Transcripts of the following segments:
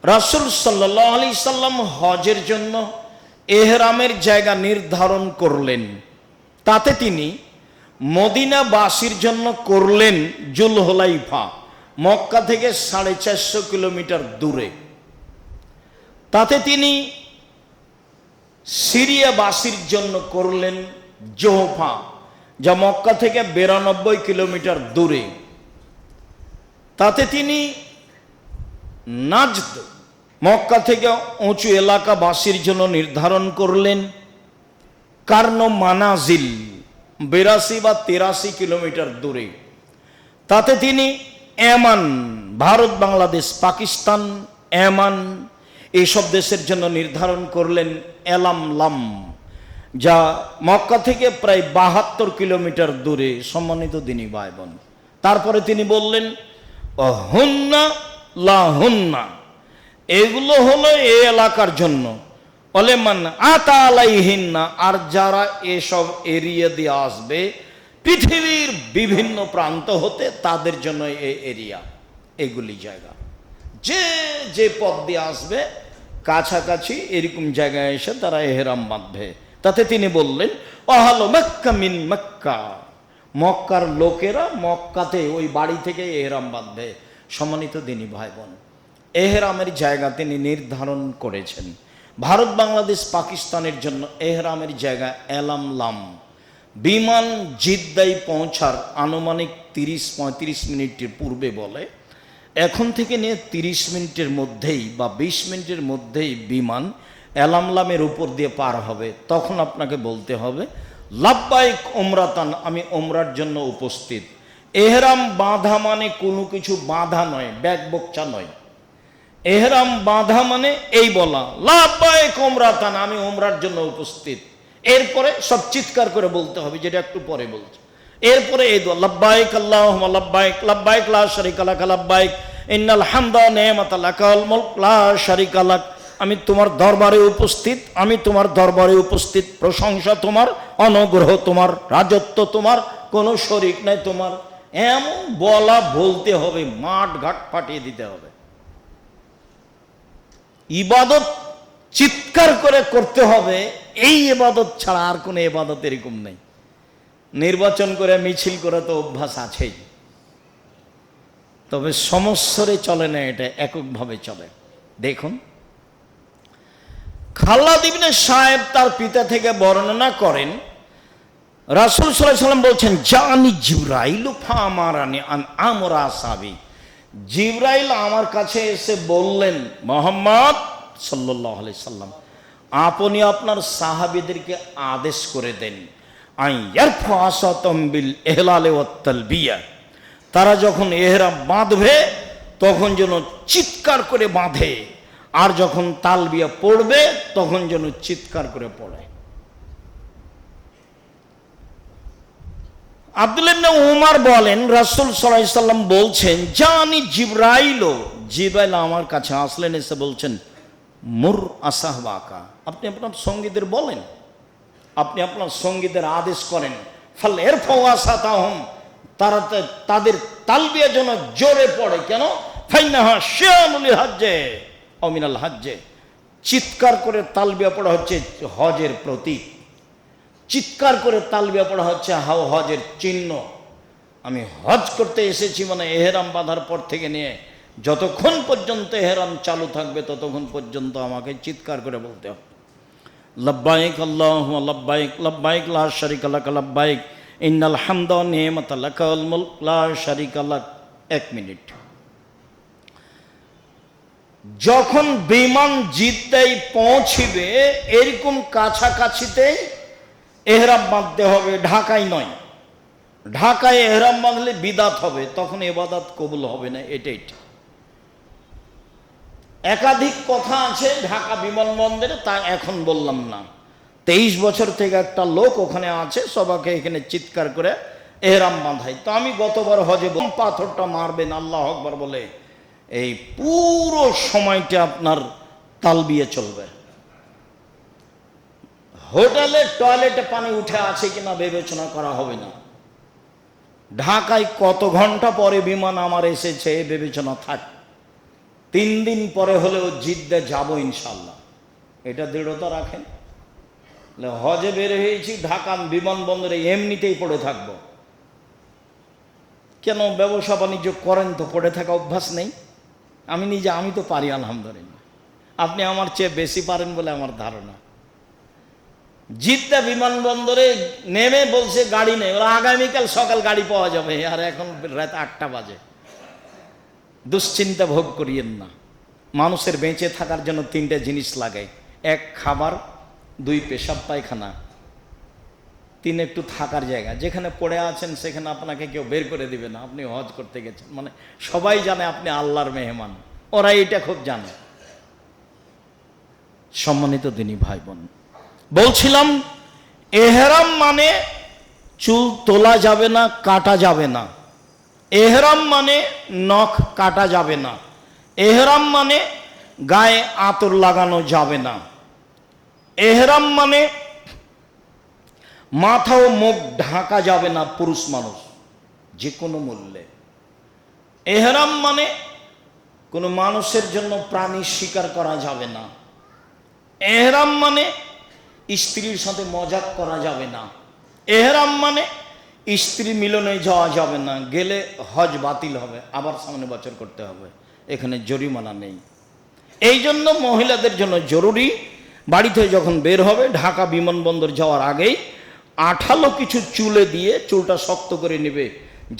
রাসূল সাল্লাল্লাহু আলাইহি সাল্লাম হজের জন্য এহরামের জায়গা নির্ধারণ করলেন। তাতে তিনি মদিনাবাসীর জন্য করলেন জুলহুলাইফা, মক্কা থেকে 450 কিলোমিটার দূরে। তাতে তিনি সিরিয়াবাসীর জন্য করলেন জোহফা, যা মক্কা থেকে 92 কিলোমিটার দূরে। তাতে তিনি নাজদ, মক্কা থেকে উঁচু এলাকাবাসীর জন্য নির্ধারণ করলেন কার্নো মানাজিল, 82 বা 83 কিলোমিটার দূরে। তাতে তিনি এমান, ভারত, বাংলাদেশ, পাকিস্তান, এমান এইসব দেশের জন্য নির্ধারণ করলেন এলামলাম, যা মক্কা থেকে প্রায় 72 কিলোমিটার দূরে। সম্মানিত দিনী ভাই বোন, তারপরে তিনি বললেন হুন্না লা হুন্না, এগুলো হলো এই এলাকার জন্য। ওলেমান আতা আলাইহিন্না, আর যারা এসব এরিয়া দিয়ে আসবে পৃথিবীর বিভিন্ন প্রান্ত হতে, তাদের জন্য এই এরিয়া, এগুলি জায়গা। যে যে পথ দিয়ে আসবে কাছাকাছি এরকম জায়গায় এসে তারা এহরাম বাঁধবে। তাতে তিনি বললেন আহলু মক্কা মিন মক্কা, মক্কার লোকেরা মক্কাতে ওই বাড়ি থেকে এহরাম বাঁধবে। সম্মানিত দিনী ভাই বোন, এহরামের জায়গা তিনি নির্ধারণ করেছেন। ভারত, বাংলাদেশ, পাকিস্তানের জন্য এহরামের জায়গা এলামলাম। বিমান জিদ্দায় পৌঁছার আনুমানিক 30-35 মিনিটের পূর্বে বলে, এখন থেকে নিয়ে 30 মিনিটের মধ্যেই বা 20 মিনিটের মধ্যেই বিমান এলামলামের উপর দিয়ে পার হবে। তখন আপনাকে বলতে হবে লাব্বাইক উমরাতান, আমি উমরার জন্য উপস্থিত। এহরাম বাঁধা মানে কোনো কিছু বাঁধা নয়, ব্যাগ বকচা নয়। এহরাম বাঁধা মানে এই বলা লাব্বাইক উমরাতান, আমি উমরার জন্য উপস্থিত। এরপরে সব চিৎকার করে বলতে হবে, যেটা একটু পরে বলছি। এরপরে এই দোয়া লাব্বাইক আল্লাহুম্মা লাব্বাইক, লাব্বাইক লা শারীকা লাক লাব্বাইক, ইন্নাল হামদা ওয়া নি'মাতা লাকা ওয়াল মুলক লা শারীকা লাক। আমি তোমার দরবারে উপস্থিত, আমি তোমার দরবারে উপস্থিত, প্রশংসা তোমার, অনুগ্রহ তোমার, রাজত্ব তোমার, কোনো শরীক নাই তোমার। এমন বলা বলতে হবে, মাঠ ঘাট ফাটিয়ে দিতে হবে। ইবাদত চিৎকার করে করতে হবে, এই ইবাদত ছাড়া আর কোনো ইবাদত এরকম নেই। নির্বাচন করে মিছিল করে তো অভ্যাস আছেই, তবে সমস্বরে চলে না, এটা এককভাবে চলে। দেখুন, খাল্লাদ ইবনে সাহেব তার পিতা থেকে বর্ণনা করেন, রাসূল সাল্লাল্লাহু আলাইহি ওয়াসাল্লাম বলছেন জানি জিবরাইল ফামারানি আন আমরা সাবি, জিবরাইল আমার কাছে এসে বললেন মুহাম্মদ সাল্লাল্লাহু আলাইহি সাল্লাম, আপনি আপনার সাহাবীদেরকে আদেশ করে দেন আইয়ারফু আসাতাম বিল ইহলাল ওয়াত তালবিয়া, তারা যখন এহরাম বাঁধবে তখন যেন চিৎকার করে বাঁধে, আর যখন তালবিয়া পড়বে তখন যেন চিৎকার করে পড়ে। আব্দুল্লাহ ইবনে উমর বলেন রাসূল সাল্লাল্লাহু আলাইহি সাল্লাম বলছেন জানি জিবরাইল, জিবরাইল আমার কাছে আসলেন, এসে বলছেন মুর আসাহবাকা, আপনি আপনার সঙ্গীদের বলেন, আপনি আপনার সঙ্গীদের আদেশ করেন ফাল ইরফাউ আসাতাহুম, তারা তাদের তালবিয়া যেন জোরে পড়ে। কেন? ফাইন্নাহা শিয়ানুল হজ্জে আও মিনাল হজ্জে, চিৎকার করে তালবিয়া পড়া হচ্ছে হজের প্রতীক, চিৎকার করে তালবিয়া পড়া হচ্ছে হজের চিহ্ন। আমি হজ করতে এসেছি মানে এহরাম বাঁধার পর থেকে নিয়ে যতক্ষণ পর্যন্ত এহরাম চালু থাকবে ততক্ষণ পর্যন্ত আমাকে চিৎকার করে বলতে হবে লাব্বাইক আল্লাহুম্মা লাব্বাইক, লাব্বাইক লা শারীকা লাক লাব্বাইক, ইন্নাল হামদা ওয়া নি'মাতা লাকা ওয়াল মুলক লা শারীকা লাক। 1 মিনিট। যখন বিমান জিদ্দায় পৌঁছিবে এরকম কাছাকাছিতেই এহরাম বাঁধতে হবে, ঢাকায় নয়। ঢাকায় এহরাম বাঁধলে বিদাত হবে, তখন ইবাদত কবুল হবে না, এটাই। একাধিক কথা আছে ঢাকা বিমানবন্দরে, তা এখন বললাম না। 23 বছর থেকে একটা লোক ওখানে আছে, সবাইকে এখানে চিৎকার করে এহরাম বাঁধায়। তো আমি গতবার হজে পাথরটা মারবেন আল্লাহু আকবার বলে, এই পুরো সময়টা আপনার তালবিয়া চলবে। হোটেলে টয়লেটে পানি উঠে আছে কিনা বিবেচনা করা হবে না। ঢাকায় কত ঘন্টা পরে বিমান আমার এসেছে বিবেচনা থাক। 3 দিন পরে হলেও জিদ্দে যাব ইনশাল্লাহ, এটা দৃঢ়তা রাখেন। হজে বের হয়েছি, ঢাকা বিমানবন্দরে এমনিতেই পড়ে থাকবো কেন? ব্যবসা বাণিজ্য করেন তো, পড়ে থাকা অভ্যাস নেই? আমি তো পারি আলহামদুলিল্লাহ, আপনি আমার চেয়ে বেশি পারেন বলে আমার ধারণা। জিদ্দা বিমানবন্দরে নেমে বলছে গাড়ি নেই, ওরা আগামীকাল সকাল গাড়ি পাওয়া যাবে, আর এখন রাত 8টা বাজে। দুশ্চিন্তা ভোগ করিয়েন না। মানুষের বেঁচে থাকার জন্য 3টে জিনিস লাগে: 1 খাবার, 2 পেশাব পায়খানা, 3 একটু থাকার জায়গা। যেখানে পড়ে আছেন সেখানে আপনাকে কেউ বের করে দিবে না, আপনি হজ করতে গেছেন মানে সবাই জানে আপনি আল্লাহর মেহমান, ওরা এটা খুব জানে। সম্মানিত দিনী ভাই বোন, বলছিলাম এহরাম মানে চুল তোলা যাবে না, কাটা যাবে না। এহরাম মানে নখ কাটা যাবে না। এহরাম মানে গায়ে আতর লাগানো যাবে না। এহরাম মানে মাথা ও মুখ ঢাকা যাবে না পুরুষ মানুষ যে কোনো মূল্যে। এহরাম মানে কোনো মানুষের জন্য প্রাণী শিকার করা যাবে না। এহরাম মানে স্ত্রীর সাথে মজাক করা যাবে না। এহরাম মানে স্ত্রী মিলনে যাওয়া যাবে না, গেলে হজ বাতিল হবে, আবার সামনে বছর করতে হবে, এখানে জরিমানা নেই। এই জন্য মহিলাদের জন্য জরুরি, বাড়িতে যখন বের হবে ঢাকা বিমানবন্দর যাওয়ার আগেই আঠালো কিছু চুলে দিয়ে চুলটা শক্ত করে নেবে,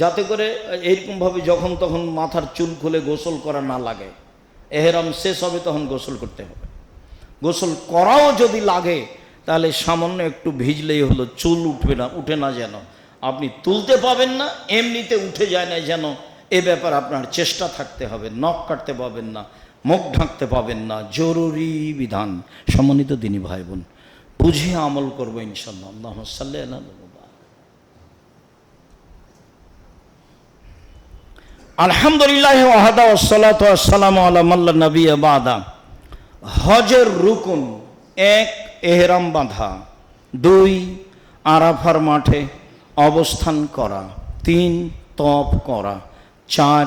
যাতে করে এইরকমভাবে যখন তখন মাথার চুল খুলে গোসল করা না লাগে। এহরাম শেষ হবে তখন গোসল করতে হবে। গোসল করাও যদি লাগে তাহলে সামান্য একটু ভিজলেই হলো, চুল উঠে না যেন, আপনি তুলতে পাবেন না, এমনিতে উঠে যায় না যেন, এ ব্যাপার আপনার চেষ্টা থাকতে হবে। নখ কাটতে পাবেন না, মুখ ঢাকতে পাবেন না, জরুরি বিধান। সম্মানিত দিনী ভাই বোন, বুঝিয়ে আমল করবো ইনশাল্লাহ। আল্লাহুম্মা সাল্লি আলা আলহামদুলিল্লাহ ওয়াহদা ওয়াসসালাতু ওয়াসসালামু আলা মান লা নাবিয়্যা বাদা। হজের রুকুন: 1 এহরাম বাঁধা, 2 আরাফার মাঠে অবস্থান করা, 3 তওয়াফ করা, 4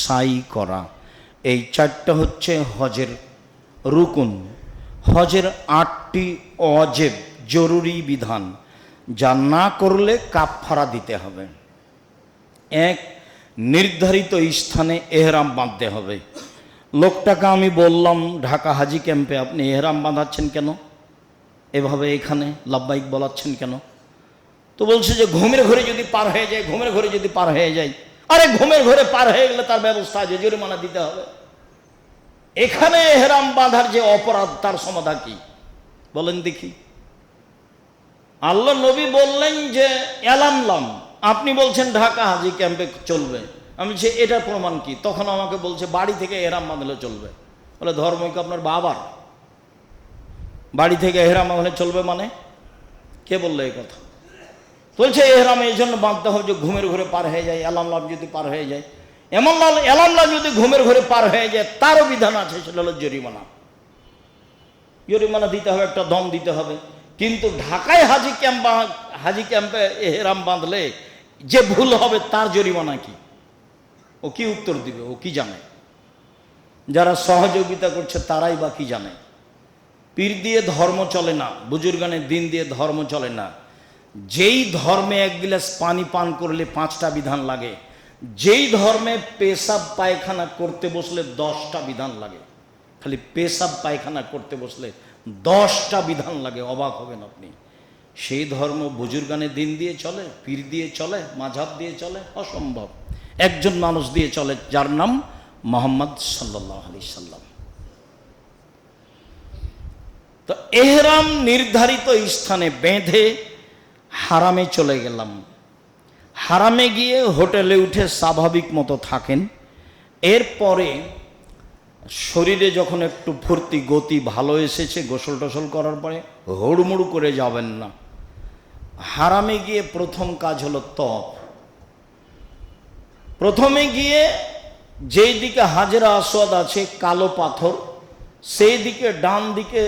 সাই করা। এই 4টা হচ্ছে হজের রুকুন। হজের 8টি ওয়াজিব জরুরি বিধান, যা না করলে কাফফারা দিতে হবে। 1 নির্ধারিত স্থানে এহরাম বাঁধতে হবে। লোকটাকে আমি বললাম ঢাকা হাজি ক্যাম্পে আপনি এহরাম বাঁধাচ্ছেন কেন, এভাবে এখানে লাব্বাইক বলাচ্ছেন কেন? তো বলছে যে ঘুমের ঘরে যদি পার হয়ে যায়, ঘুমের ঘরে যদি পার হয়ে যায়। আরে ঘুমের ঘরে পার হয়ে গেলে তার ব্যবস্থা আছে, জরিমানা দিতে হবে। এখানে এহরাম বাঁধার যে অপরাধ, তার সমাধান কি বলেন দেখি? আল্লাহ নবী বললেন যে এলামলাম, আপনি বলছেন ঢাকা হাজি ক্যাম্পে চলবে। আমি বলছি এটার প্রমাণ কি? তখন আমাকে বলছে বাড়ি থেকে এহরাম বাঁধলে চলবে। বলে ধর্ম কি আপনার বাবার? বাড়ি থেকে এহরাম বাঁধলে চলবে মানে? কে বললো এই কথা? বলছে এহরাম এই জন্য বাঁধতে হবে যে ঘুমের ঘরে পার হয়ে যায়, এলামলাম যদি পার হয়ে যায়, এলামলাম যদি ঘুমের ঘরে পার হয়ে যায়, তারও বিধান আছে, সেটা হলো জরিমানা। জরিমানা দিতে হবে, একটা দম দিতে হবে। কিন্তু ঢাকায় হাজি ক্যাম্পে এহরাম বাঁধলে যে ভুল হবে তার জরিমানা কি? ও কি উত্তর দিবে? ও কি জানে? যারা সহযোগিতা করছে তারাই বা কি জানে? পীর দিয়ে ধর্ম চলে না, বুজুর্গানের দিন দিয়ে ধর্ম চলে না। যেই ধর্মে 1 গ্লাস পানি পান করলে 5টা বিধান লাগে, যেই ধর্মে পেশাব পায়খানা করতে বসলে 10টা বিধান লাগে। খালি পেশাব পায়খানা করতে বসলে 10টা বিধান লাগে, অবাক হবেন আপনি। সেই ধর্ম বুজুর্গানের দিন দিয়ে চলে, পীর দিয়ে চলে, মাঝহাব দিয়ে চলে? অসম্ভব। একজন মানুষ দিয়ে চলে, যার নাম মুহাম্মদ সাল্লাল্লাহু আলাইহি সাল্লাম। তো এহরাম নির্ধারিত স্থানে বেঁধে হারামে চলে গেলাম। হারামে গিয়ে হোটেলে উঠে স্বাভাবিক মতো থাকেন। এরপরে শরীরে যখন একটু ফুর্তি গতি ভালো এসেছে, গোসল টোসল করার পরে হুড়মুড় করে যাবেন না। হারামে গিয়ে প্রথম কাজ হলো তওয়াফ। প্রথমে গিয়ে যেই দিকে হাজরা আসওয়াদ আছে, কালো পাথর, সেই দিকে ডান দিকে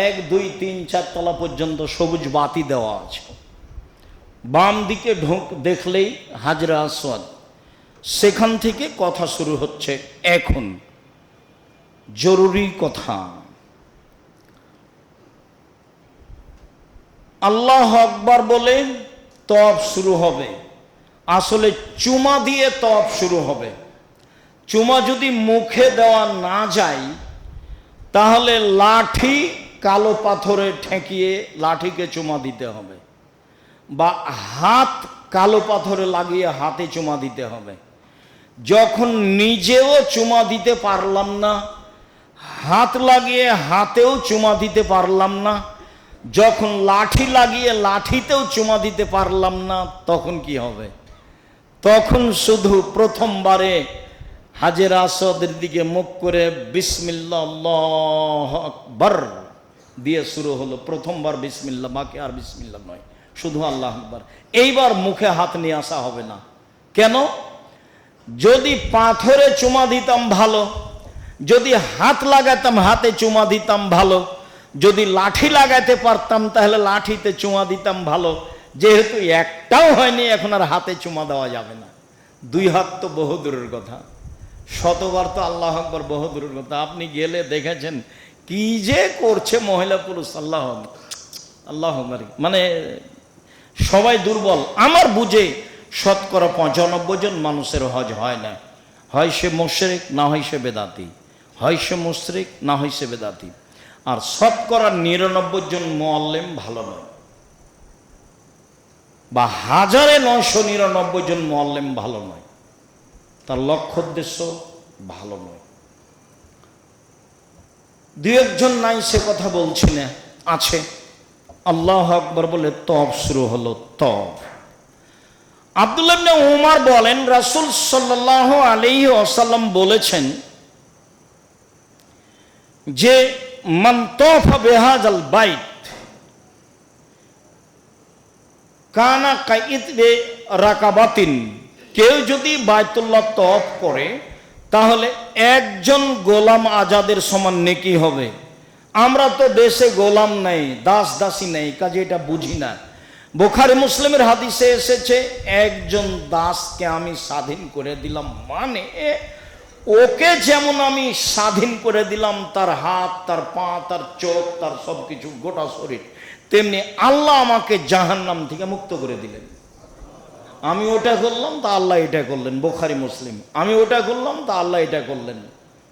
1 2 3 4 তলা পর্যন্ত সবুজ বাতি দেওয়া আছে। বাম দিকে দেখলেই হাজরা আসওয়াদ। সেখান থেকে কথা শুরু হচ্ছে এখন। জরুরি কথা। আল্লাহ আকবার বলে তওয়াফ শুরু হবে। আসলে চুমা দিয়ে তওয়াফ শুরু হবে। চুমা যদি মুখে দেওয়া না যায় তাহলে লাঠি কালো পাথরে ঠেকিয়ে লাঠিকে চুমা দিতে হবে, বা হাত কালো পাথরে লাগিয়ে হাতে চুমা দিতে হবে। যখন নিজেও চুমা দিতে পারলাম না, হাত লাগিয়ে হাতেও চুমা দিতে পারলাম না, যখন লাঠি লাগিয়ে লাঠিতেও চুমা দিতে পারলাম না, তখন কি হবে? তখন শুধু প্রথমবারে হাজের আসওয়াদের দিকে মুখ করে বিসমিল্লাহ আল্লাহু আকবার দিয়ে শুরু হলো। প্রথমবার বিসমিল্লাহ, বাকি আর বিসমিল্লাহ নয়, শুধু আল্লাহ আকবার। এইবার মুখে হাত নিয়ে আসা হবে না। কেন? যদি পাথরে চুমা দিতাম ভালো, যদি হাত লাগাতাম হাতে চুমা দিতাম ভালো, যদি লাঠি লাগাতে পারতাম তাহলে লাঠিতে চুমা দিতাম ভালো। যেহেতু একটাও হয়নি, এখন আর হাতে চুমা দেওয়া যাবে না। দুই হাত তো বহু দূরের কথা, শতবার তো আল্লাহ আকবার বহু দূরের কথা। আপনি গেলে দেখেছেন কি যে করছে মহিলা পুরুষ, আল্লাহ আল্লাহ, মানে সবাই দুর্বল। আমার বুঝে শতকরা 95 জন মানুষের হজ হয় না। হয় সে মুশরিক, না হয় সে বেদাতি। হয় সে মুশরিক, না হয় সে বেদাতি। আর শতকরা 99 জন মুআল্লিম ভালো নয়, বা 1999 জন মুআল্লিম ভালো নয়, তার লক্ষ্য উদ্দেশ্য ভালো নয়। দু একজন নাই সে কথা বলছি না, আছে। আল্লাহু আকবার বলে তওয়াফ শুরু হলো। তওয়াফ। আব্দুল্লাহ ইবনে উমর বলেন, রাসূল সাল্লাল্লাহু আলাইহি ওয়াসাল্লাম বলেছেন যে মান তাওফা বিহাযাল বাইত কানা কাইতবে রাকাবাতিন। কেউ যদি বাইতুল্লাহ তওয়াফ করে তাহলে একজন গোলাম আজাদের সমান নেকি হবে। আমরা তো দেশে গোলাম নাই, দাস দাসী নেই, কাজে এটা বুঝি না। বুখারী মুসলিমের হাদিসে এসেছে একজন দাসকে আমি স্বাধীন করে দিলাম, মানে ওকে যেমন আমি স্বাধীন করে দিলাম, তার হাত, তার পা, তার চোখ, তার সবকিছু, গোটা শরীর, তেমনি আল্লাহ আমাকে জাহান্নাম থেকে মুক্ত করে দিলেন। আমি ওটা করলাম তা আল্লাহ এটা করলেন। বুখারী মুসলিম। আমি ওটা করলাম তা আল্লাহ এটা করলেন।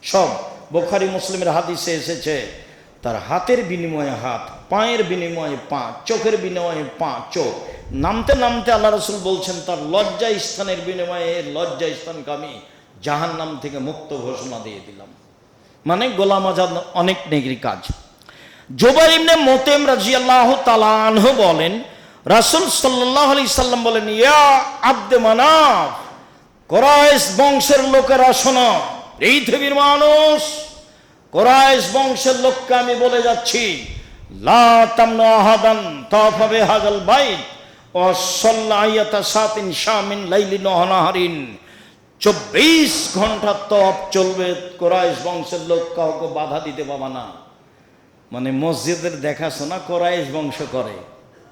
সব বুখারী মুসলিমের হাদিসে এসেছে তার হাতের বিনিময়ে হাত, পায়ের বিনিময়ে পা, চোখের বিনিময়ে পা, চোখ। নামতে নামতে আল্লাহ রাসূল বলছেন তার লজ্জা স্থানের বিনিময়ে লজ্জা স্থানকে আমি জাহান্নাম থেকে মুক্ত ঘোষণা দিয়ে দিলাম। মানে গোলাম আজাদ অনেক নেকির কাজ। জুবাইর ইবনে মুতাইম রাদিয়াল্লাহু তাআলা আনহু বলেন, রাসূল সাল্লাল্লাহু আলাইহি সাল্লাম বলেন, ইয়া আব্দে মানাফ, কুরাইশ বংশের লোকেরা শোনো, পৃথিবীর মানুষ, কুরাইশ বংশের লোককে আমি বলে যাচ্ছি, লা তামনু আহাদান তাওফা বিহাযাল বাইত ওয়া সাল্লা আয়াতা সাতিন শামিন লাইলিন ওয়া নাহারিন। 24 ঘন্টা তওয়াফ চলবে, কুরাইশ বংশের লোক কাউকে বাধা দিতে পাবে না। মানে মসজিদের দেখাশোনা কুরাইশ বংশ করে,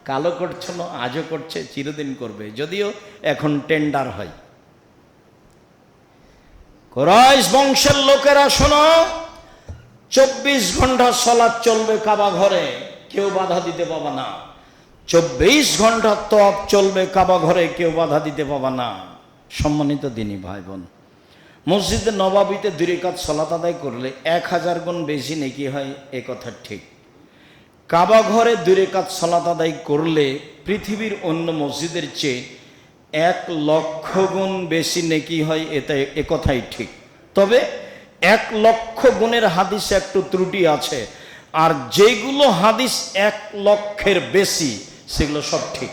কালো করছে না, আজও করছে, চিরদিন করবে, যদিও এখন টেন্ডার হয়। কুরাইশ বংশের লোকেরা শোনো, 24 ঘন্টা সালাত চলবে কাবা ঘরে, কেউ বাধা দিতে পাবে না। 24 ঘন্টা তওয়াফ চলবে কাবা ঘরে, কেউ বাধা দিতে পাবে না। সম্মানিত দিনী ভাই বোন, মসজিদে নববীতে 2 রাকাত সালাত আদায় করলে 1000 গুণ বেশি নেকি হয়, এ কথা ঠিক। কাবা ঘরে 2 রাকাত সালাত আদায় করলে পৃথিবীর অন্য মসজিদের চেয়ে 1 লক্ষ গুণ বেশি নেকি হয়, এ কথাই ঠিক। তবে 1 লক্ষ গুণের হাদিসে একটু ত্রুটি আছে, আর যেগুলো হাদিস 1 লক্ষের বেশি সেগুলো সব ঠিক।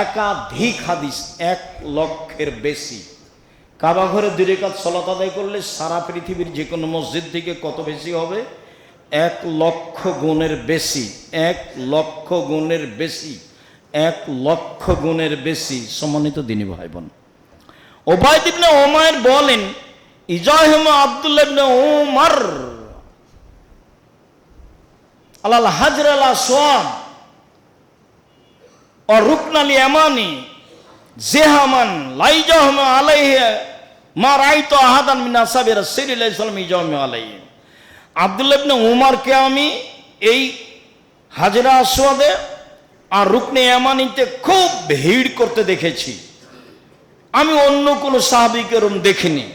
একাধিক হাদিস 1 লক্ষের বেশি। কাবা ঘরে 2 রাকাত সালাত আদায় করলে সারা পৃথিবীর যে কোনো মসজিদ থেকে কত বেশি হবে? 1 লক্ষ গুণের বেশি। 1 লক্ষ গুণের বেশি। 1 লক্ষ গুণের বেশি। সম্মানিত দিনী ভাই বোন, উবাইদ ইবনে উমাইর বলেন, ইজাহিম আব্দুল্লাহ ইবনে উমর আলাল হাজর আল আসওয়াদ ও রুকনাল ইয়ামানি জিহামান লাইজাহম আলাইহি মা রাইতু আহাদান মিন আসহাবি রাসূলিল্লাহি সাল্লাল্লাহু আলাইহি ওয়াসাল্লাম ইজাহিম আলাইহি। আব্দুল্লাহ ইবনে উমারকে আমি এই হাজরা আসওয়াদে আর রুকনে ইয়ামানিতে খুব ভিড় করতে দেখেছি, আমি অন্য কোনো সাহাবীকে এরকম দেখিনি।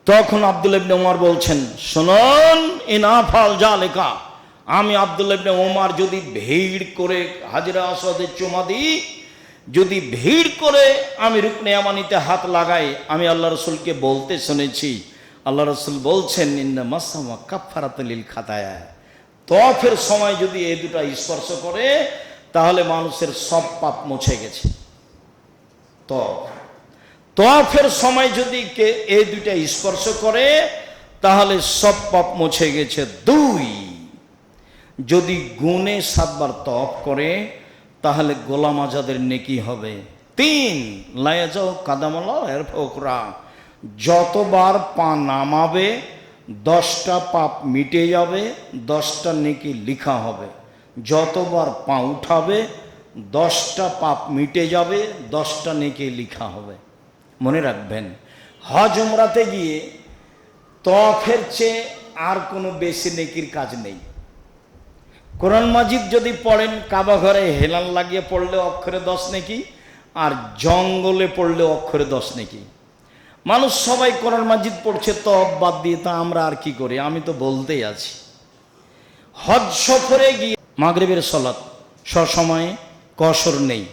তখন আব্দুল্লাহ ইবনে উমর বলছেন, শুনুন, ইনাফাল জালেকা, আমি আব্দুল্লাহ ইবনে উমর যদি ভিড় করে হাজরা আসওয়াদে চুমা দিই, যদি ভিড় করে আমি রুকনে ইয়ামানিতে হাত লাগাই, আমি আল্লাহ রসুলকে বলতে শুনেছি, আল্লাহ রসুল বলছেন, ইন্না মাসামা কাফারাতুল লিল খাতায়া, তওয়াফের সময় যদি এই দুটা স্পর্শ করে তাহলে মানুষের সব পাপ মুছে গেছে। তওয়াফের সময় যদি কে এই দুইটা স্পর্শ করে তাহলে সব পাপ মুছে গেছে। 2, যদি গুণে 7 বার তওয়াফ করে তাহলে গোলাম আজাদের নেকি হবে। 3, লায়াজাও কাদামাল্লাহ এর ফোকরা, যতবার পা নামাবে 10টা পাপ মিটে যাবে, 10টা নেকি লিখা হবে। যতবার পা উঠাবে 10টা পাপ মিটে যাবে, 10টা নেকি লিখা হবে। মনে রাখবেন, হজ উমরাতে গিয়ে তওয়াফের চেয়ে আর কোনো বেশি নেকির কাজ নেই। কোরআন মাজিদ যদি পড়েন, কাবা ঘরে হেলান লাগিয়ে পড়লে অক্ষরে 10 নেকি, আর জঙ্গলে পড়লে অক্ষরে 10 নেকি। মানুষ সবাই কোরআন মাজিদ পড়ছে তওয়াফ বাদ দিয়ে, তা আমরা আর কি করি? আমি তো বলতেই আছি। হজ সফরে গিয়ে মাগরিবের সলাত সসময়ে, কসর নেই।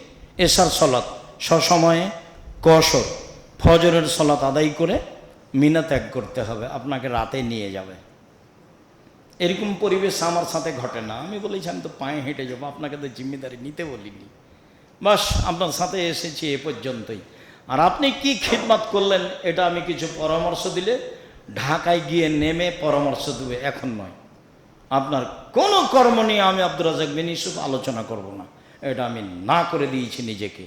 এশার সলাত সসময়ে, কসর। ফজরের সলাত আদায় করে মিনা ত্যাগ করতে হবে, আপনাকে রাতে নিয়ে যাবে। এরকম পরিবেশ আমার সাথে ঘটে না। আমি বলেছি আমি তো পায়ে হেঁটে যাবো, আপনাকে তো জিম্মেদারি নিতে বলিনি, বাস আপনার সাথে এসেছি এ পর্যন্তই। আর আপনি কি খিদমত করলেন এটা আমি কিছু পরামর্শ দিলে ঢাকায় গিয়ে নেমে পরামর্শ দেবে, এখন নয়। আপনার কোনো কর্ম নিয়ে আমি আব্দুর রাজ্জাক বিন ইউসুফ আলোচনা করব না, এটা আমি না করে দিয়েছি নিজেকে।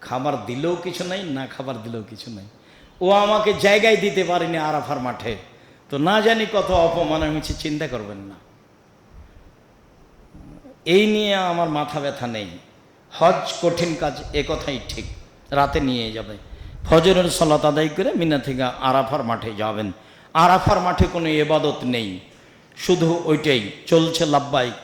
খাবার দিলেও কিছু নাই, না খাবার দিলেও কিছু নাই। ও আমাকে জায়গায় দিতে পারেনি আরাফার মাঠে, তো না জানি কত অপমান হয়েছে, চিন্তা করবেন না। এই নিয়ে আমার মাথা ব্যথা নেই। হজ কঠিন কাজ, এ কথাই ঠিক। রাতে নিয়ে যাবে, ফজরের সালাত আদায় করে মিনা থেকে আরাফার মাঠে যাবেন। আরাফার মাঠে কোনো ইবাদত নেই, শুধু ওইটাই চলছে, লাব্বাইক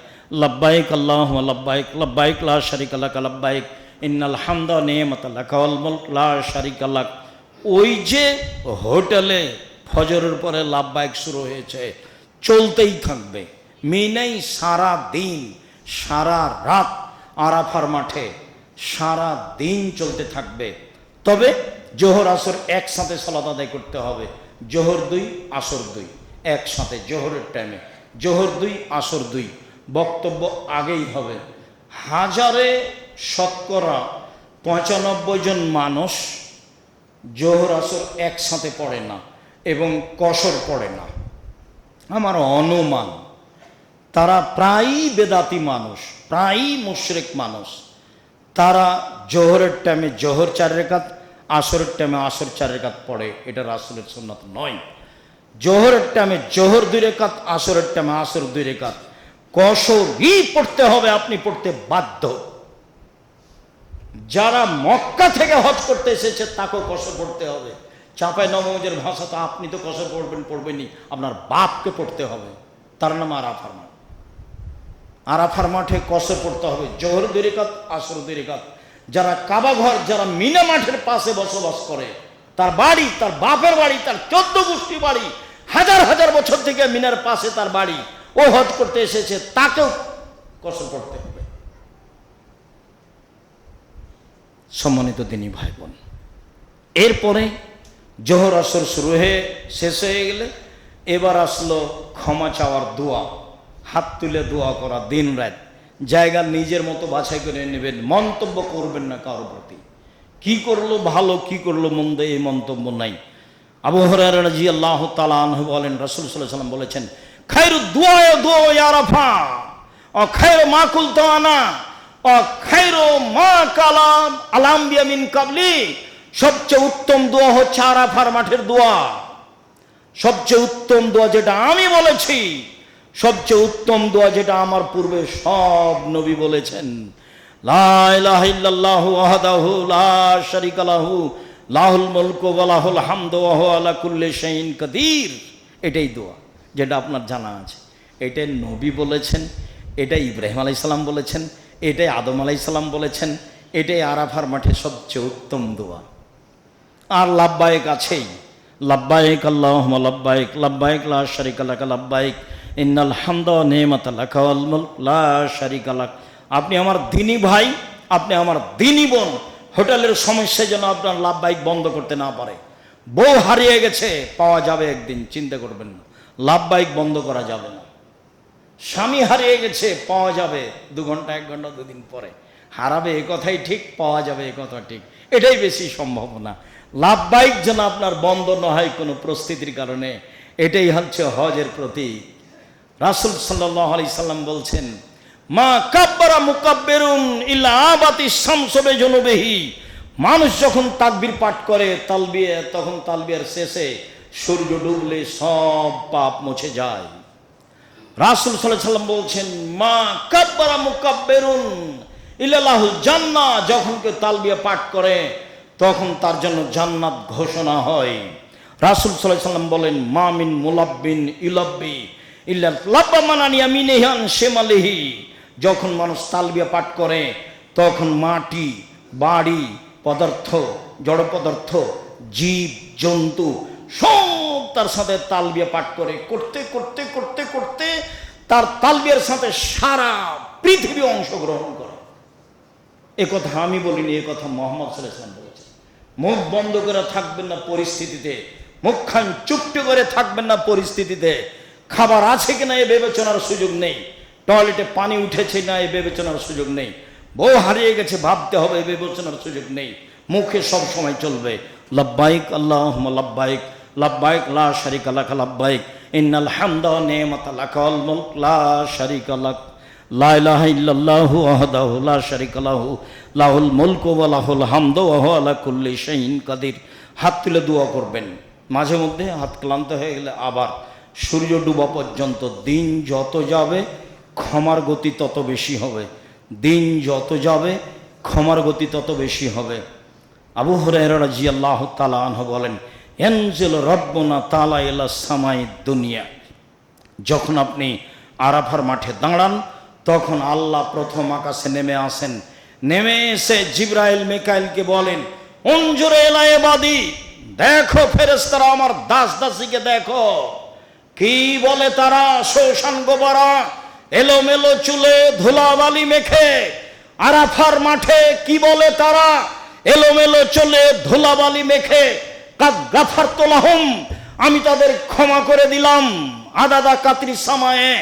লাব্বাইক আল্লাহুম্মা লাব্বাইক লাব্বাইক লা শারিকা লাক লাব্বাইক ইন্নাল হামদা ওয়া নি'মাতা লাক ওয়াল মুলক লা শারিকা লাক। ওই যে হোটেলে ফজরের পরে লাব্বাইক শুরু হয়েছে, চলতেই থাকবে। মিনাই সারা দিন সারা রাত, আরাফার মাঠে সারা দিন চলতে থাকবে। তবে জোহর আসর একসাথে সালাত আদায় করতে হবে। জোহর 2 আসর 2 একসাথে, জোহরের টাইমে জোহর 2 আসর 2। বক্তব্য আগেই হবে। হাজারে শতকরা 95 জন মানুষ জোহর আসর একসাথে পড়ে না এবং কসর পড়ে না। আমার অনুমান তারা প্রায়ই বেদাতি মানুষ, প্রায়ই মুশরিক মানুষ। তারা জোহরের টাইমে জোহর 4 রাকাত, আসরের টাইমে আসর 4 রাকাত পড়ে। এটা রাসূলের সুন্নাত নয়। জোহরের টাইমে জোহর 2 রাকাত, আসরের টাইমে আসর 2 রাকাত। কসরই পড়তে হবে, আপনি পড়তে বাধ্য। যারা মক্কা থেকে হজ করতে এসেছে তাকেও কসর পড়তে হবে। চাঁপাই নবগঞ্জের ভাষা তো আপনি তো কসর পড়বেনই, আপনার বাপকে পড়তে হবে। তার নাম আরাফার মাঠ। আরাফার মাঠে কসর পড়তে হবে, জোহর 2 রাকাত, আসর 2 রাকাত। যারা কাবা ঘর, যারা মিনা মাঠের পাশে বসবাস করে, তার বাড়ি, তার বাপের বাড়ি, তার 14 গোষ্ঠী বাড়ি, হাজার হাজার বছর থেকে মিনার পাশে তার বাড়ি, ও হজ করতে এসেছে, তাকেও কসর পড়তে হবে। সম্মানিত দিনী ভাই বোন, এরপরে জোহর আসর শুরু হয়ে শেষ হয়ে গেলে এবার আসলো ক্ষমা চাওয়ার দোয়া। হাত তুলে দোয়া করা দিন রাত। জায়গা নিজের মতো বাছাই করে নেবেন, মন্তব্য করবেন না কারোর প্রতি। কি করলো ভালো, কি করলো মন্দ, এই মন্তব্য নাই। আবু হুরায়রা রাদিয়াল্লাহু তাআলা আনহু বলেন, রাসূল সাল্লাল্লাহু আলাইহি ওয়াসাল্লাম বলেছেন, খায়রু দুআ দুআ ইয়া আরাফা ও খায়রু মা কুলতু আনা ও খায়রু মা কালাম আলাম বিয়া মিন কাবলি। সবচেয়ে উত্তম দোয়া হচ্ছে আরাফার মাঠের দোয়া। সবচেয়ে উত্তম দোয়া যেটা আমি বলেছি, সবচেয়ে উত্তম দোয়া যেটা আমার পূর্বে সব নবী বলেছেন, লা ইলাহা ইল্লাল্লাহু ওয়াহদাহু লা শারীকা লাহু লাহুল মুলকু ওয়া লাহুল হামদু ওয়া হুয়া আলা কুল্লি শাইইন কাদির। এটাই দোয়া যেটা আপনার জানা আছে। এটাই নবী বলেছেন, এটাই ইব্রাহিম আলাইসাল্লাম বলেছেন, এটাই আদম আলাইসাল্লাম বলেছেন, এটাই আরাফার মাঠে সবচেয়ে উত্তম দোয়া। আর লাব্বাইক আছেই, লাব্বাইক আল্লাহুম্মা লাব্বাইক, লাব্বাইক লা শারিকা লাক লাব্বাইক, ইন্নাল হামদা ওয়া নি'মাতা লাকা ওয়াল মুলক লা শারিকা লাক। আপনি আমার দিনী ভাই, আপনি আমার দিনী বোন, হোটেলের সমস্যা যেন আপনার লাভবাহিক বন্ধ করতে না পারে। বউ হারিয়ে গেছে, পাওয়া যাবে একদিন, চিন্তা করবেন না, লাভবাহিক বন্ধ করা যাবে না। স্বামী হারিয়ে গেছে, পাওয়া যাবে 2 ঘন্টা 1 ঘন্টা 2 দিন পরে। হারাবে এ কথাই ঠিক, পাওয়া যাবে এ কথা ঠিক, এটাই বেশি সম্ভাবনা। লাভবাহিক যেন আপনার বন্ধ না হয় কোনো পরিস্থিতির কারণে, এটাই হচ্ছে হজের প্রতীক। রাসূল সাল্লাল্লাহু আলাইহি সাল্লাম বলছেন, মা কাব্বারা মুকাব্বিরুন ইল্লা আবাতি শামসু বিজুনুবিহি। মানুষ যখন তাকবীর পাঠ করে তালবিয়া, তখন তালবিয়ার শেষে সূর্য ডুবলে সব পাপ মুছে যায়। রাসূল সাল্লাল্লাহু আলাইহি সাল্লাম বলছেন, মা কাব্বারা মুকাব্বিরুন ইল্লা লাহুল জান্নাহ। যখন কেউ তালবিয়া পাঠ করে তখন তার জন্য জান্নাত ঘোষণা হয়। রাসূল সাল্লাল্লাহু আলাইহি সাল্লাম বলেন, মা মিন মুলাব্বিন ইলাব্বি ইল্লা লাব্বা মানানি ইয়ামিনিহি আন শিমালিহি। যখন মানুষ তালবিয়া পাঠ করে তখন মাটি, বাড়ি, পদার্থ, জড় পদার্থ, জীব জন্তু সব তার সাথে তালবিয়া পাঠ করে, করতে করতে করতে করতে তার তালবিয়ার সাথে সারা পৃথিবী অংশগ্রহণ করে। এ কথা আমি বলিনি, এ কথা মুহাম্মদ সাল্লাল্লাহু আলাইহি ওয়াসাল্লাম বলেছেন। মুখ বন্ধ করে থাকবেন না পরিস্থিতিতে, মুখখান চুপটি করে থাকবেন না পরিস্থিতিতে। খাবার আছে কিনা এ বিবেচনার সুযোগ নেই, টয়লেটে পানি উঠেছে না এ বিবেচনার সুযোগ নেই, বউ হারিয়ে গেছে ভাবতে হবে এ বিবেচনার সুযোগ নেই। মুখে সব সময় চলবে লাব্বাইক আল্লাহুম্মা লাব্বাইক, লাব্বাইক লা শারিকা লাক লাব্বাইক, ইন্নাল হামদা ওয়া নি'মাতা লাকা ওয়াল মুলক লা শারিকা লাক, লা ইলাহা ইল্লাল্লাহু ওয়াহদাহু লা শারিকা লাহু, লাহুল মুলকু ওয়া লাহুল হামদু ওয়া হুয়া আলা কুল্লি শাইইন কাদির। হাত তুলে দোয়া করবেন, মাঝে মধ্যে হাত ক্লান্ত হয়ে গেলে আবার সূর্য ডুবা পর্যন্ত। দিন যত যাবে ক্ষমার গতি তত বেশি হবে, দিন যত যাবে ক্ষমার গতি তত বেশি হবে। আবু হুরায়রা রাদিয়াল্লাহু তাআলা আনহু বলেন, ইয়ানজিলু রাব্বুনা তাআলা ইলা সামাই দুনিয়া। যখন আপনি আরাফার মাঠে দাঁড়ান তখন আল্লাহ প্রথম আকাশে নেমে আসেন। নেমে এসে জিবরাইল মিকাইলকে বলেন, উনজুর ইলা ইবাদি, দেখো ফেরেশতারা আমার দাস দাসীকে দেখো। কি বলে তারা? শোষণ গোবরা, এলোমেলো চুলে ধুলাবালি মেখে আরাফার মাঠে কি বলে তারা? এলোমেলো চুলে ধুলাবালি মেখে, কাদ গাফারতু লাহুম, আমি তাদের ক্ষমা করে দিলাম। আদাদা কাতরি সামায়ে,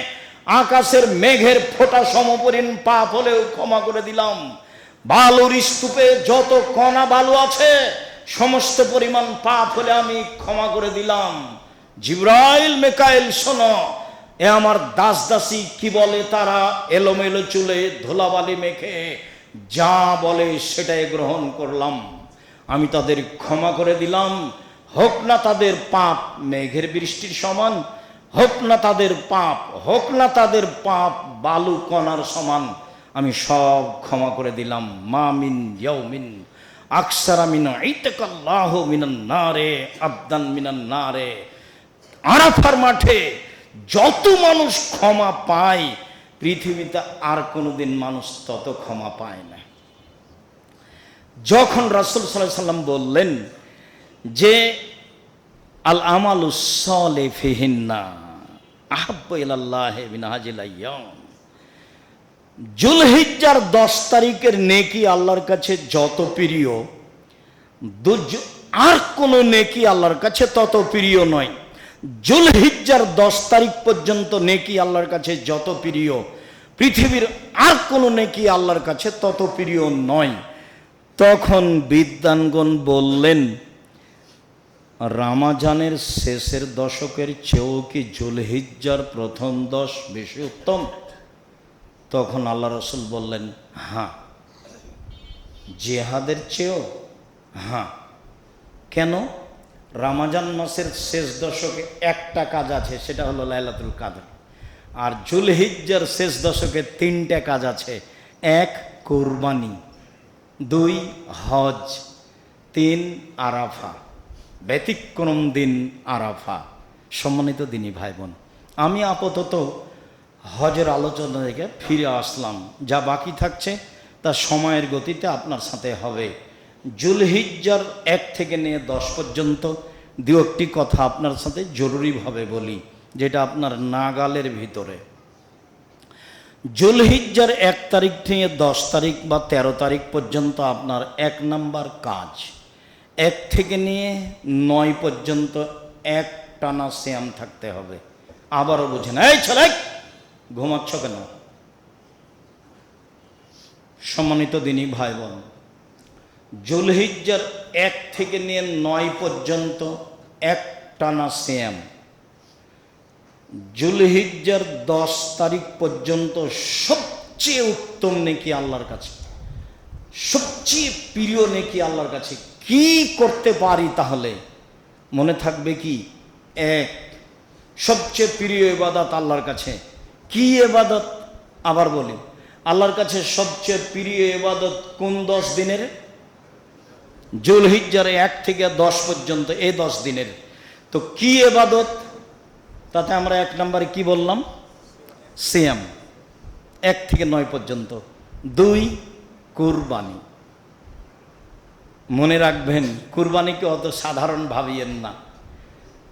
আকাশের মেঘের ফোঁটা সমপরিমাণ পাপ হলেও ক্ষমা করে দিলাম। বালুর স্তূপে যত কণা বালু আছে সমস্ত পরিমাণ পাপ হলে আমি ক্ষমা করে দিলাম। জিবরাইল মিকাইল শোনো, এ আমার দাস দাসী কি বলে তারা? এলোমেলো চুলে ধুলাবালি মেখে যা বলে সেটাই গ্রহণ করলাম, আমি তাদের ক্ষমা করে দিলাম। হোক না তাদের পাপ মেঘের বৃষ্টির সমান, হোক না তাদের পাপ, হোক না তাদের পাপ বালু কণার সমান, আমি সব ক্ষমা করে দিলাম। মা মিন ইয়াউমিন আকসারা মিন ইতাকাল্লাহু মিনান নারে আবদান মিনান নারে। আরাফার মাঠে যত মানুষ ক্ষমা পায় পৃথিবীতে আর কোনোদিন মানুষ তত ক্ষমা পায় না। যখন রাসূল সাল্লাল্লাহু আলাইহি সাল্লাম বললেন যে আল আমালুস সালিহ ফিহিন্না আহাব্বু ইলাল্লাহি মিন হাজিল আইয়াম, যুলহিজ্জার 10 তারিখের নেকি আল্লাহর কাছে যত প্রিয়, আর কোন নেকি আল্লাহর কাছে তত প্রিয় নয়। যুলহিজ্জার 10 তারিখ পর্যন্ত নেকি আল্লাহর কাছে যত প্রিয়, পৃথিবীর আর কোন নেকি আল্লাহর কাছে তত প্রিয় নয়। তখন বিদ্বানগণ বললেন, রামাজানের শেষের দশকের চেয়েও কি যুলহিজ্জার প্রথম 10 বেশি উত্তম? তখন আল্লাহ রাসূল বললেন, হ্যাঁ। জিহাদের চেয়েও? হ্যাঁ। কেন? রমজান মাসের শেষ দশকে একটা কাজ আছে, সেটা হলো লাইলাতুল কদর। আর যুলহিজ্জার শেষ দশকে 3টা কাজ আছে। 1 কুরবানি, 2 হজ, 3 আরাফা। ব্যতিক্রম দিন আরাফা। সম্মানিত দিনী ভাই বোন, আমি আপাতত হজের আলোচনা থেকে ফিরে আসলাম। যা বাকি থাকছে তা সময়ের গতিতে আপনার সাথে হবে। জুলহিজ্জার 1 থেকে নিয়ে 10 পর্যন্ত দু একটি কথা আপনার সাথে জরুরিভাবে বলি, যেটা আপনার নাগালের ভিতরে। জুলহিজ্জার 1 তারিখ থেকে 10 তারিখ বা 13 তারিখ পর্যন্ত আপনার 1 নাম্বার কাজ, 1 থেকে নিয়ে 9 পর্যন্ত এক টানা সিয়াম থাকতে হবে। আবারও বুঝেন, এই ছেলে ঘুমাচ্ছ কেন? সম্মানিত দিনী ভাই বোন, জুলহিজ্জার 1 থেকে নিয়ে 9 পর্যন্ত এক টানা সিয়াম, জুলহিজ্জার 10 তারিখ পর্যন্ত সবচেয়ে উত্তম নেকি আল্লাহর কাছে, সবচেয়ে প্রিয় নেকি আল্লাহর কাছে। কি করতে পারি তাহলে? মনে থাকবে কি? 1, সবচেয়ে প্রিয় ইবাদত আল্লাহর কাছে কি ইবাদত? আবার বলি, আল্লাহর কাছে সবচেয়ে প্রিয় ইবাদত কোন 10 দিনের? জুলহিজ্জার 1 থেকে 10 পর্যন্ত এই 10 দিনের। তো কি ইবাদত? তাতে আমরা 1 নম্বরে কি বললাম? সিয়াম 1 থেকে 9 পর্যন্ত। 2, কুরবানি। মনে রাখবেন, কুরবানিকে অত সাধারণ ভাবিয়েন না।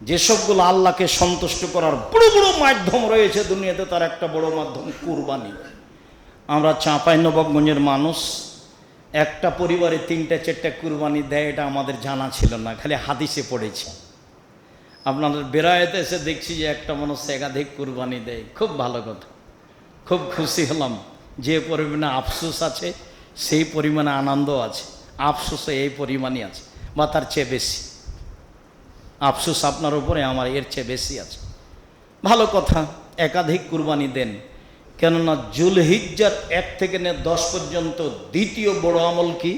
যেসবগুলো আল্লাহকে সন্তুষ্ট করার বড় বড় মাধ্যম রয়েছে দুনিয়াতে, তার একটা বড় মাধ্যম কুরবানি। আমরা চাঁপাইনবাবগঞ্জের মানুষ, একটা পরিবারে 3-4টা কুরবানি দেয়, এটা আমাদের জানা ছিল না, খালি হাদিসে পড়েছি। আপনাদের বেড়াইতে এসে দেখছি যে একটা মানুষ একাধিক কুরবানি দেয়, খুব ভালো কথা, খুব খুশি হলাম। যে পরিমাণে আফসোস আছে সেই পরিমাণে আনন্দ আছে। আফসোসও এই পরিমাণই আছে বা তার চেয়ে বেশি। আফসোস আপনার উপরে, আমার এর চেয়ে বেশি আছে। ভালো কথা, একাধিক কুরবানি দেন, কেননা জুলহিজ্জার 1 থেকে 10 পর্যন্ত দ্বিতীয় বড় আমল কি?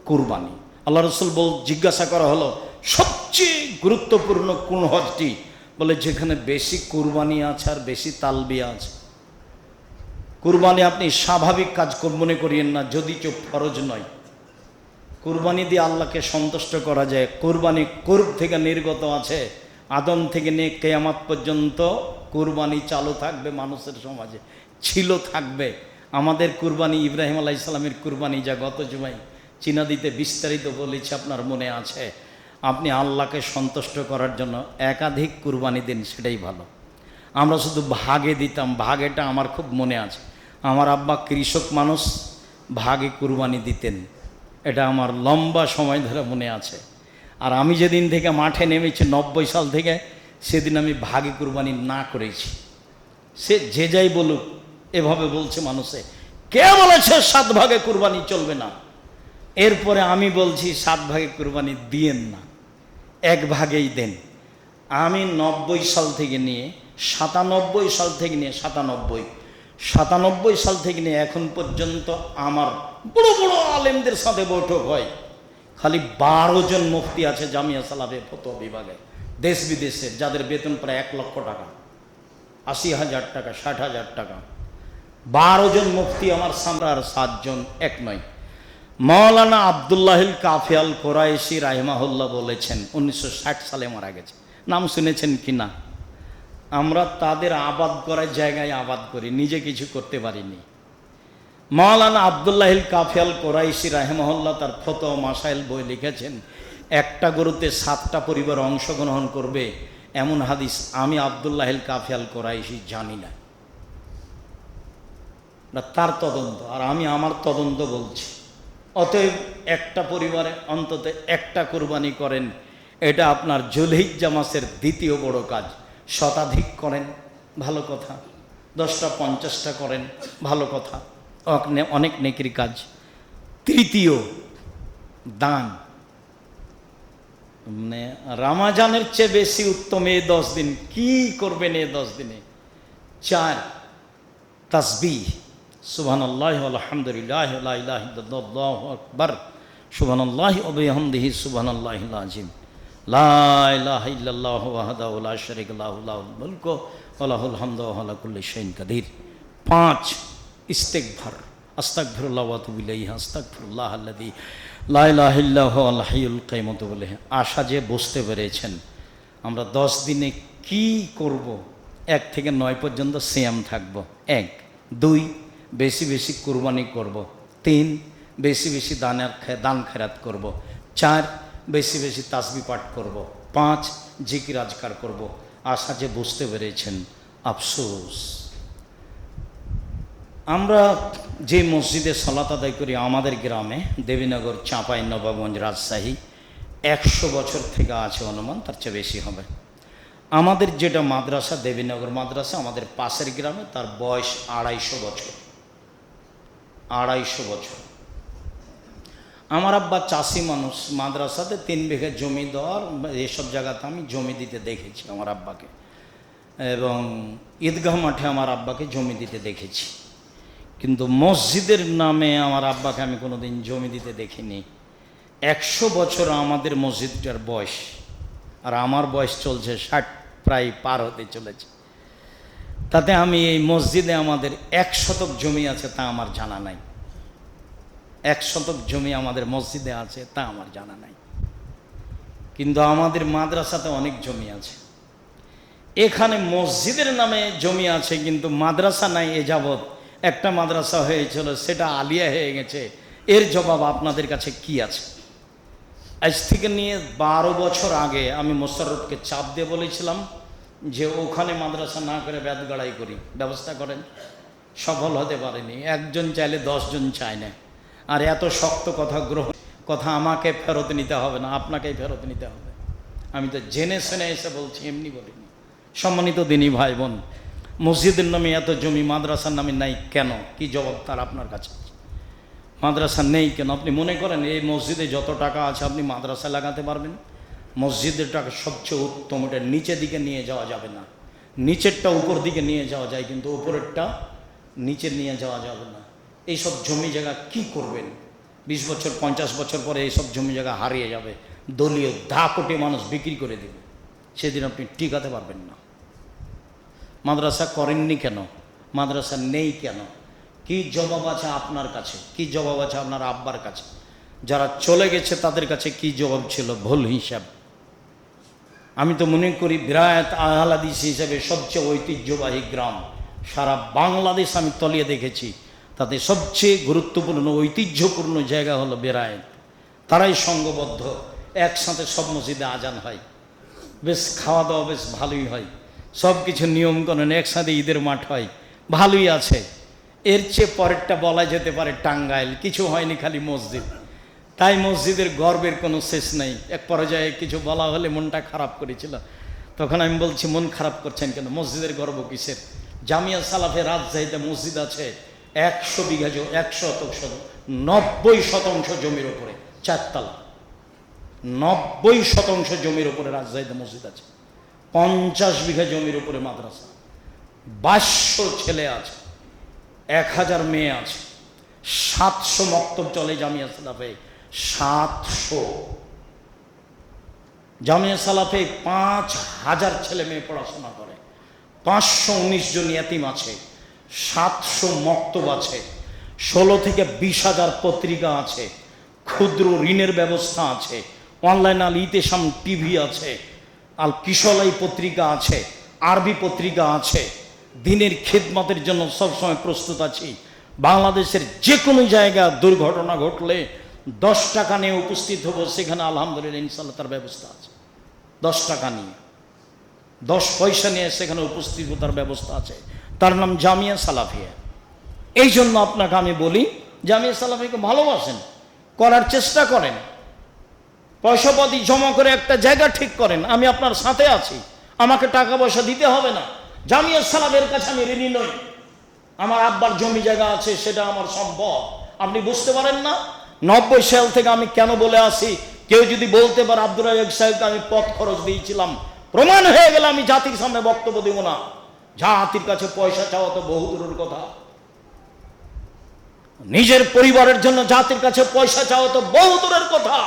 কুরবানি। আল্লাহ রসুল জিজ্ঞাসা করা হলো সবচেয়ে গুরুত্বপূর্ণ কোন হজটি? বলে যেখানে বেশি কুরবানি আছে আর বেশি তালবিয়া আছে। কুরবানি আপনি স্বাভাবিক কাজ মনে করিয়েন না, যদি কেউ ফরজ নয়। কুরবানি দিয়ে আল্লাহকে সন্তুষ্ট করা যায়। কুরবানি কুরব থেকে নির্গত আছে, আদম থেকে নিয়ে কিয়ামত পর্যন্ত কুরবানি চালু থাকবে মানুষের সমাজে, ছিল, থাকবে। আমাদের কুরবানি, ইব্রাহিম আলাইহিস সালামের কুরবানি, যা গত জুমায় চিনাদিতে বিস্তারিত বলেছি, আপনার মনে আছে। আপনি আল্লাহকে সন্তুষ্ট করার জন্য একাধিক কুরবানি দিন, সেটাই ভালো। আমরা শুধু ভাগে দিতাম, ভাগেটা আমার খুব মনে আছে। আমার আব্বা কৃষক মানুষ, ভাগে কুরবানি দিতেন, এটা আমার লম্বা সময় ধরে মনে আছে। আর আমি যেদিন থেকে মাঠে নেমেছি 90 সাল থেকে, সেদিন আমি ভাগে কুরবানি না করেছি। সে যে যাই বলুক, এভাবে বলছে মানুষে, কে বলেছে 7 ভাগে কুরবানি চলবে না? এরপরে আমি বলছি 7 ভাগে কুরবানি দিয়েন না, 1 ভাগেই দেন। আমি 90 সাল থেকে নিয়ে 97 সাল থেকে নিয়ে 97 সাল থেকে নিয়ে এখন পর্যন্ত আমার বড় বড় আলেমদের সাথে বৈঠক হয়। খালি 12 জন মুফতি আছে জামিয়া সালাফে ফতোয়া বিভাগে, দেশ বিদেশের, যাদের বেতন প্রায় 1 লক্ষ টাকা, 80,000 টাকা, 60,000 টাকা। 12 জন মুফতি আমার সামনে, আর 7 জন এক নয়। মাওলানা আব্দুল্লাহিল কাফি আল কোরাইশি রাহিমাহুল্লাহ বলেছেন, 1960 সালে মারা গেছে, নাম শুনেছেন কি না? আমরা তাদের আবাদ করার জায়গায় আবাদ করি, নিজে কিছু করতে পারিনি। মাওলানা আব্দুল্লাহিল কাফি আল কোরাইশি রাহিমাহুল্লাহ তার ফতোয়া মাসাইল বই লিখেছেন, একটা গরুতে 7টা পরিবার অংশগ্রহণ করবে, এমন হাদিস আমি আব্দুল্লাহিল কাফি আল কোরাইশি জানি না। তার তদন্ত, আর আমি আমার তদন্ত বলছি। অতএব একটা পরিবারে অন্তত একটা কুরবানি করেন, এটা আপনার জুলহিজ্জা মাসের দ্বিতীয় বড় কাজ। শতাধিক করেন, ভালো কথা। 10টা 50টা করেন, ভালো কথা, অনেক নেকির কাজ। তৃতীয়, দান। মানে রমজানের চেয়ে বেশি উত্তম এই 10 দিন। কি করবেন এই 10 দিনে? 4, তাসবিহ, সুবহানাল্লাহি আলহামদুলিল্লাহ লা ইলাহা ইল্লাল্লাহু আল্লাহু আকবার, সুবহানাল্লাহি ওয়া বিহামদিহি সুবহানাল্লাহিল আযীম, লা ইলাহা ইল্লাল্লাহু ওয়াহদাহু লা শারীকা লাহু লাহুল মুলকু ওয়া লাহুল হামদু ওয়া হুয়া আলা কুল্লি শাইইন কাদির। 5, ইস্তিগফার, আস্তাগফিরুল্লাহ ওয়া আতুবু ইলাইহি, আস্তাগফিরুল্লাহ আল্লাযী লা ইলাহা ইল্লা হুয়া আল হাইয়ুল কাইয়্যুম ওয়া আশা যে বুঝতে পেরেছেন আমরা 10 দিনে কি করব, 1 থেকে 9 পর্যন্ত সিয়াম থাকব। 1, 2 বেশি বেশি কুরবানি করব। 3 বেশি বেশি দান খেরাত করব। 4 বেশি বেশি তাসবিহ পাঠ করব। 5 জিকির আজকার করব। আশা যে বুঝতে পেরেছেন। আফসোস, আমরা যে মসজিদে সালাত আদায় করি আমাদের গ্রামে, দেবীনগর, চাঁপাই নবাবগঞ্জ, রাজশাহী, 100 বছর থেকে আছে অনুমান, তার চেয়ে বেশি হবে। আমাদের যেটা মাদ্রাসা, দেবীনগর মাদ্রাসা, আমাদের পাশের গ্রামে, তার বয়স 250 বছর। 250 বছর। আমার আব্বা চাষি মানুষ, মাদ্রাসাতে 3 বিঘা জমি দেওয়ার, এসব জায়গাতে আমি জমি দিতে দেখেছি আমার আব্বাকে, এবং ঈদগাহ মাঠে আমার আব্বাকে জমি দিতে দেখেছি, কিন্তু মসজিদের নামে আমার আব্বাকে আমি কোনোদিন জমি দিতে দেখিনি। 100 বছর আমাদের মসজিদটার বয়স, আর আমার বয়স চলছে 60, প্রায় পার হতে চলেছে। তাতে আমি এই মসজিদে আমাদের 1 শতক জমি আছে তা আমার জানা নাই। 1 শতক জমি আমাদের মসজিদে আছে তা আমার জানা নাই, কিন্তু আমাদের মাদ্রাসাতে অনেক জমি আছে। এখানে মসজিদের নামে জমি আছে কিন্তু মাদ্রাসা নাই। এ যাবৎ একটা মাদ্রাসা হয়েছিল, সেটা আলিয়া হয়ে গেছে। এর জবাব আপনাদের কাছে কি আছে? আজ থেকে নিয়ে 12 বছর আগে আমি মোশাররফকে চাপ দিয়ে বলেছিলাম যে ওখানে মাদ্রাসা না করে বেদগাড়াই করি, ব্যবস্থা করেন। সফল হতে পারেনি। একজন চাইলে 10 জন চায় না। আর এত শক্ত কথা আমাকে ফেরত নিতে হবে না, আপনাকেই ফেরত নিতে হবে। আমি তো জেনে শুনে এসে বলছি, এমনি বলিনি। সম্মানিত দিনী ভাই বোন, মসজিদের নামে এত জমি মাদ্রাসার নামে নাই কেন? কি জবাব তার আপনার কাছে? মাদ্রাসা নেই কেন? আপনি মনে করেন এই মসজিদে যত টাকা আছে আপনি মাদ্রাসা লাগাতে পারবেন? মসজিদের টাকা সবচেয়ে উত্তম, এটা নিচের দিকে নিয়ে যাওয়া যাবে না। নিচেরটা উপর দিকে নিয়ে যাওয়া যায়, কিন্তু উপরেরটা নিচে নিয়ে যাওয়া যাবে না। এইসব জমি জায়গা কি করবেন? 20 বছর 50 বছর পরে এইসব জমি জায়গা হারিয়ে যাবে, দলীয় কোটি মানুষ বিক্রি করে দেবে, সেদিন আপনি টিকাতে পারবেন না। মাদ্রাসা করেননি কেন? মাদ্রাসা নেই কেন? কি জবাব আছে আপনার কাছে? কি জবাব আছে আপনার আব্বার কাছে? যারা চলে গেছে তাদের কাছে কি জবাব ছিল? ভুল হিসাব। আমি তো মনে করি বিরায়াত আহলে হাদিস হিসেবে সবচেয়ে ঐতিহ্যবাহী গ্রাম সারা বাংলাদেশ আমি তলিয়ে দেখেছি, তাতে সবচেয়ে গুরুত্বপূর্ণ ঐতিহ্যপূর্ণ জায়গা হলো বেরায়েত। তারাই সঙ্গবদ্ধ, একসাথে সব মসজিদে আজান হয়, বেশ খাওয়া দাওয়া বেশ ভালোই হয়, সব কিছু নিয়মকানুন, একসাথে ঈদের মাঠ হয়, ভালোই আছে। এর চেয়ে পরেরটা বলা যেতে পারে টাঙ্গাইল, কিছু হয়নি, খালি মসজিদ। তাই মসজিদের গর্বের কোনো শেষ নেই। এক পর্যায়ে কিছু বলা হলে মনটা খারাপ করেছিল, তখন আমি বলছি মন খারাপ করছেন কেন? মসজিদের গর্ব কিসের? জামিয়া সালাফে রাজশাহীতে মসজিদ আছে 100 বিঘা, 90% জমির উপরে, 4 তলা, 90% জমির উপরে রাজশাহীতে মসজিদ আছে। 50 বিঘা জমির উপরে মাদ্রাসা, 2200 ছেলে আছে, 1000 মেয়ে আছে, 700 মক্তব চলে জামিয়া সালাফে। 700 জামিয়া সালাফে 5000 ছেলে মেয়ে পড়াশোনা করে, 519 জন ইয়াতিম আছে, 700 মক্তব আছে, 16 থেকে 20,000 পত্রিকা আছে, ক্ষুদ্র ঋণের ব্যবস্থা আছে, অনলাইন আল ইতেসাম টিভি আছে, আল কিশলাই পত্রিকা আছে, আরবি পত্রিকা আছে। দিনের খিদমতের জন্য সবসময় প্রস্তুত আছি। বাংলাদেশের যে কোনো জায়গায় দুর্ঘটনা ঘটলে 10 টাকা নিয়ে উপস্থিত হবো, সেখানে আলহামদুলিল্লাহ ইনশাল্লাহ তার ব্যবস্থা আছে। 10 টাকা নিয়ে, 10 পয়সা নিয়ে সেখানে উপস্থিত তার ব্যবস্থা আছে। তার নাম জামিয়া সালাফিয়া। এই জন্য আপনাকে আমি বলি, জামিয়া সালাফিয়াকে ভালোবাসেন, করার চেষ্টা করেন, পয়সাপাতি জমা করে একটা জায়গা ঠিক করেন। আমি আপনার সাথে আছি, আমাকে টাকা পয়সা দিতে হবে না। জামিয়া সালাফের কাছে আমি ঋণী নই। আমার আব্বার জমি জায়গা আছে, সেটা আমার সম্পদ। আপনি বুঝতে পারেন না? 90 সাল থেকে আমি কেন বলে আসি, কেউ যদি বলতে পারে আব্দুর রাজ্জাক সাহেবকে আমি পথ খরচ দিয়েছিলাম, প্রমাণ হয়ে গেলে আমি জাতির সামনে বক্তব্য দেব না। জাতির কাছে পয়সা চাওয়া তো বহু দূরের কথা, নিজের পরিবারের জন্য জাতির কাছে পয়সা চাওয়া তো বহু দূরের কথা।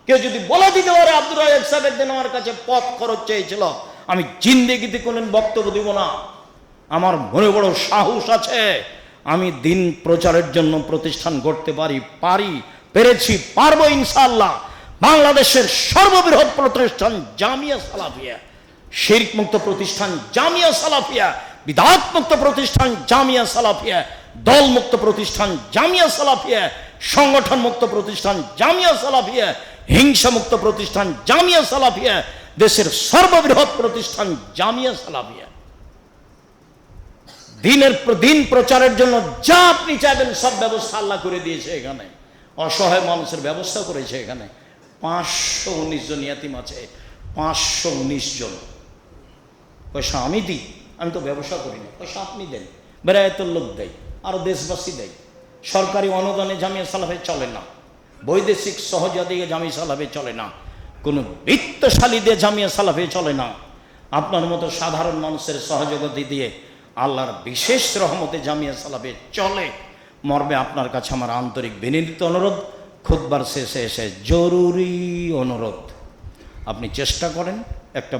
কেউ যদি বলে দিতে পারে আব্দুর রাজ্জাক সাহেব একদিন আমার কাছে পথ খরচ চেয়েছিল, আমি জিন্দেগিতে কোনদিন বক্তব্য দিব না। আমার মনে বড় সাহস আছে, আমি দিন প্রচারের জন্য প্রতিষ্ঠান গড়তে পেরেছি, পারবো ইনশাআল্লাহ। বাংলাদেশের সর্ববৃহৎ প্রতিষ্ঠান জামিয়া সালাফিয়া, শিরক মুক্ত প্রতিষ্ঠান জামিয়া সালাফিয়া, বিদআত মুক্ত প্রতিষ্ঠান জামিয়া সালাফিয়া, দল মুক্ত প্রতিষ্ঠান জামিয়া সালাফিয়া, সংগঠন মুক্ত প্রতিষ্ঠান জামিয়া সালাফিয়া, হিংসা মুক্ত প্রতিষ্ঠান জামিয়া সালাফিয়া, দেশের সর্ববৃহৎ প্রতিষ্ঠান জামিয়া সালাফিয়া। দিনের দিন প্রচারের জন্য যা আপনি চাইবেন সব ব্যবস্থা আল্লাহ করে দিয়েছে। এখানে অসহায় মানুষের ব্যবস্থা করেছে। এখানে 519 জন ইয়াতিম আছে, 519 জন। পয়সা আমি দিই, আমি তো ব্যবসা করি না, পয়সা আপনি দেন, বেরায়তের লোক দেয়, আরো দেশবাসী দেয়। সরকারি অনুদানে জামিয়া সালাফে চলে না, বৈদেশিক সহযোগিতা দিয়ে জামিয়া সালাফে চলে না, কোনো বৃত্তশালী দিয়ে জামিয়া সালাফে চলে না। আপনার মতো সাধারণ মানুষের সহযোগিতা দিয়ে আল্লাহর বিশেষ রহমতে জামিয়া সালাফে চলে। মর্মে আপনার কাছে আমার আন্তরিক বিনীত অনুরোধ, খুতবার শেষে এসে জরুরি অনুরোধ, আপনি চেষ্টা করেন একটা